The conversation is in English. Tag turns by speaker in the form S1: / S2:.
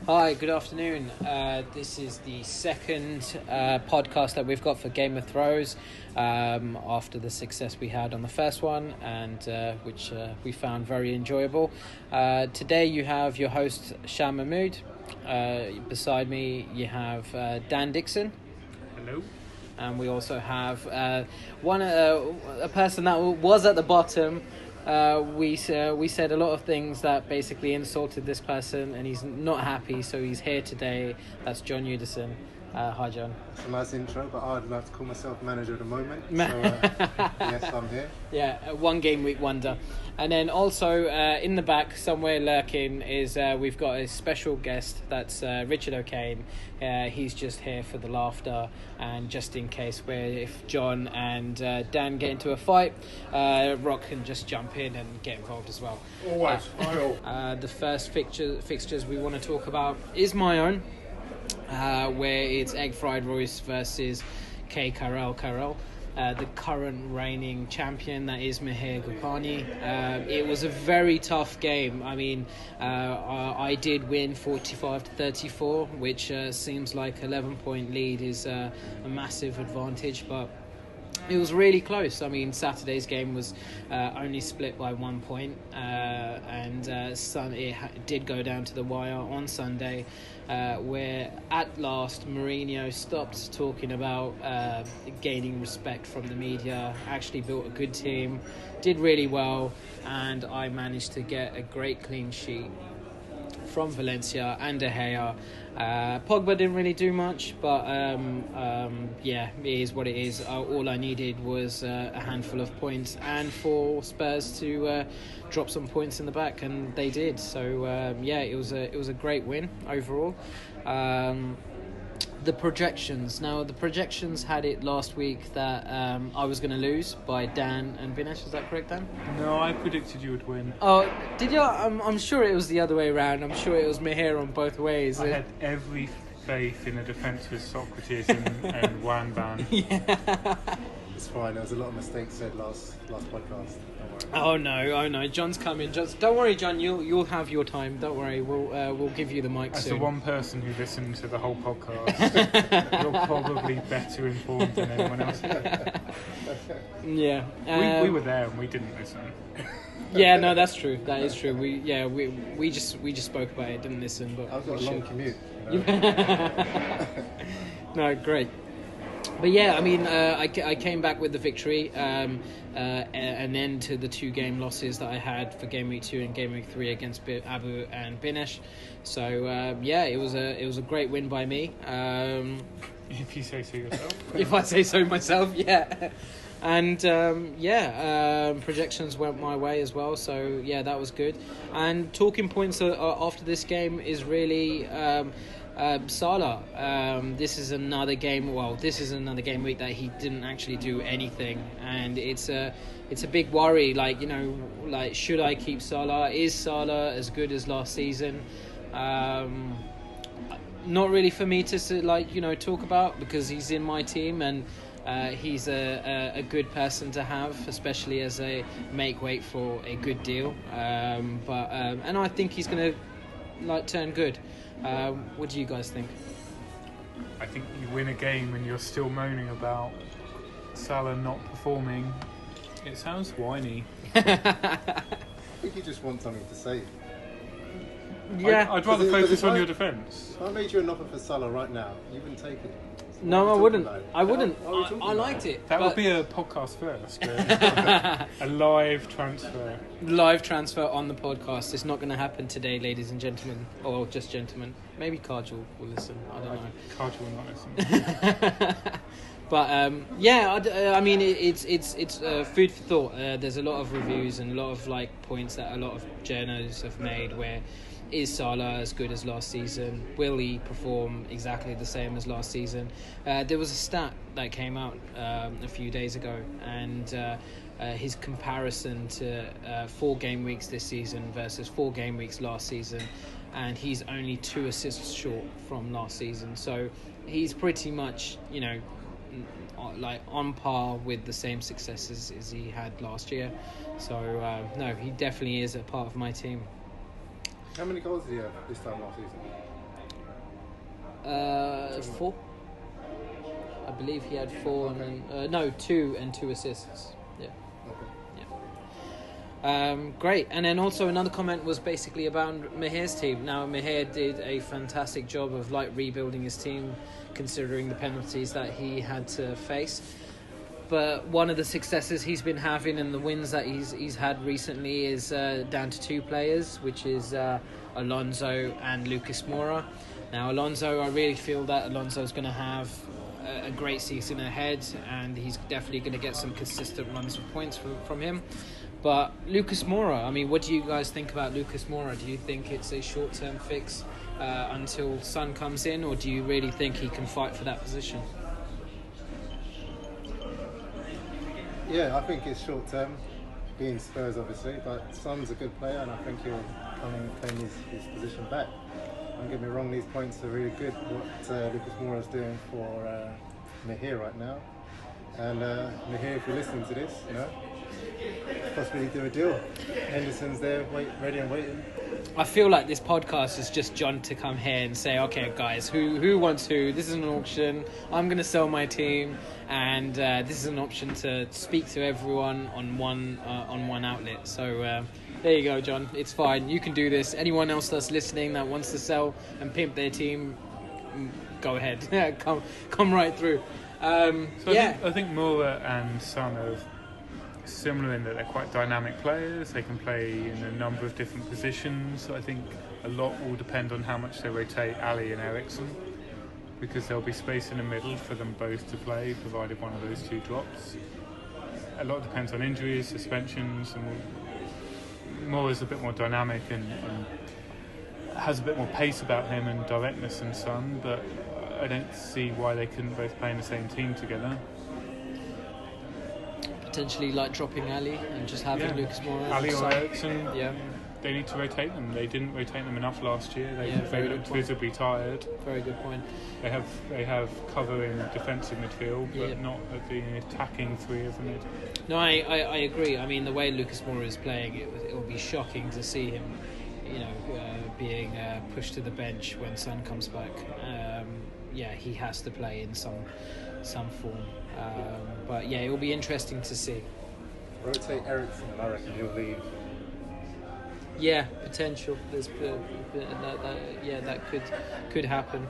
S1: Hi, good afternoon. This is the second podcast that we've got for Game of Thrones after the success we had on the first one, and which we found very enjoyable. Today you have your host Shah Mahmood. Beside me you have Dan Dixon.
S2: Hello.
S1: And we also have a person that was at the bottom. We said a lot of things that basically insulted this person, and he's not happy, so he's here today. That's John Udison. Hi, John.
S3: It's a nice intro, but I'd like to call myself manager of the moment. So, yes, I'm here.
S1: Yeah, one game week wonder. And then also in the back, somewhere lurking, is we've got a special guest. That's Richard O'Kane. He's just here for the laughter, and just in case if John and Dan get into a fight, Rock can just jump in and get involved as well.
S3: Always.
S1: The first fixtures we want to talk about is my own. Where it's Egg Fried Reus versus Carroll Carroll, the current reigning champion, that is Mihir Gopani. It was a very tough game. I mean, I did win 45-34, which seems like 11-point lead is a massive advantage, but it was really close. I mean, Saturday's game was only split by 1 point, and it did go down to the wire on Sunday, where at last Mourinho stopped talking about gaining respect from the media, actually built a good team, did really well, and I managed to get a great clean sheet from Valencia and De Gea. Pogba didn't really do much, but yeah, it is what it is. All I needed was a handful of points, and for Spurs to drop some points in the back, and they did. So yeah, it was a great win overall. The projections had it last week that I was going to lose by Dan and Vinesh. Is that correct, Dan?
S2: No, I predicted you would win.
S1: Oh, did you? I'm sure it was the other way around. I'm sure it was Mihir on both ways.
S2: I had every faith in a defence with Socrates and Wanban.
S1: Yeah.
S3: It's fine. There was a lot of mistakes said last podcast.
S1: Oh no! John's coming. Don't worry, John. You'll have your time. Don't worry. We'll give you the mic
S2: As
S1: soon.
S2: the one person who listened to the whole podcast, you're probably better informed than anyone else.
S1: Yeah.
S2: We were there and we didn't listen.
S1: Yeah, no, that's true. That is true. We just spoke about it, didn't listen, but
S3: I've got a long commute.
S1: No, great. But yeah, I mean, I came back with the victory, an end to the 2 game losses that I had for Game Week 2 and Game Week 3 against Abu and Binesh. So yeah, it was a great win by me.
S2: If you say so yourself.
S1: If I say so myself, yeah. And projections went my way as well, so yeah, that was good. And talking points after this game is really Salah. This is another game week that he didn't actually do anything, and it's a big worry. Should I keep Salah? Is Salah as good as last season? Not really for me to talk about, because he's in my team, and he's a good person to have, especially as a make weight for a good deal. And I think he's going to turn good. What do you guys think?
S2: I think you win a game and you're still moaning about Salah not performing. It sounds whiny.
S3: I think you just want something to say.
S1: Yeah,
S2: I'd rather focus on your defence.
S3: If I made you an offer for Salah right now, you wouldn't take it.
S1: No, I wouldn't. I liked it.
S2: That would be a podcast first. A live transfer.
S1: Live transfer on the podcast. It's not going to happen today, ladies and gentlemen, or just gentlemen. Maybe Kajal will listen. I don't know.
S2: Kajal will not listen.
S1: But I mean, it's food for thought. There's a lot of reviews and a lot of points that a lot of journalists have made where. Is Salah as good as last season? Will he perform exactly the same as last season? There was a stat that came out a few days ago, and his comparison to 4 game weeks this season versus 4 game weeks last season, and he's only 2 assists short from last season. So he's pretty much, on par with the same successes as he had last year. So no, he definitely is a part of my team.
S3: How many goals did he have this time last season?
S1: 4. I believe he had 4 and then 2 and 2 assists. Yeah. Great. And then also another comment was basically about Mahir's team. Now, Mahir did a fantastic job of rebuilding his team, considering the penalties that he had to face. But one of the successes he's been having and the wins that he's had recently is down to 2 players, which is Alonso and Lucas Moura. Now, Alonso, I really feel that Alonso's going to have a great season ahead, and he's definitely going to get some consistent runs of points from him. But Lucas Moura, I mean, what do you guys think about Lucas Moura? Do you think it's a short-term fix until Son comes in, or do you really think he can fight for that position?
S3: Yeah, I think it's short-term, being Spurs obviously, but Son's a good player and I think he'll come and claim his position back. Don't get me wrong, these points are really good, what Lucas Moura is doing for Mahir right now. And Mahir, if you're listening to this, possibly do a deal. Henderson's there, ready and waiting.
S1: I feel like this podcast is just John to come here and say, okay, guys, who wants who? This is an auction. I'm going to sell my team, and this is an option to speak to everyone on one outlet. So there you go, John. It's fine. You can do this. Anyone else that's listening that wants to sell and pimp their team, go ahead. come right through.
S2: I think Moura and Son are similar in that they're quite dynamic players. They can play in a number of different positions. I think a lot will depend on how much they rotate Ali and Ericsson, because there'll be space in the middle for them both to play, provided one of those 2 drops. A lot depends on injuries, suspensions, and Moura's a bit more dynamic and has a bit more pace about him and directness than Son, but I don't see why they couldn't both play in the same team together.
S1: Potentially dropping Ali and just having Lucas Moura.
S2: Ali or Ericsson,
S1: yeah.
S2: They need to rotate them. They didn't rotate them enough last year. They looked
S1: point.
S2: visibly tired.
S1: Very good point.
S2: They have cover in defensive midfield, but not at the attacking 3 of the mid.
S1: No, I agree. I mean, the way Lucas Moura is playing, it will be shocking to see him, being pushed to the bench when Son comes back. He has to play in some form. But it will be interesting to see.
S3: Rotate Ericsson and I reckon he'll leave.
S1: Yeah, potential. There's that could happen.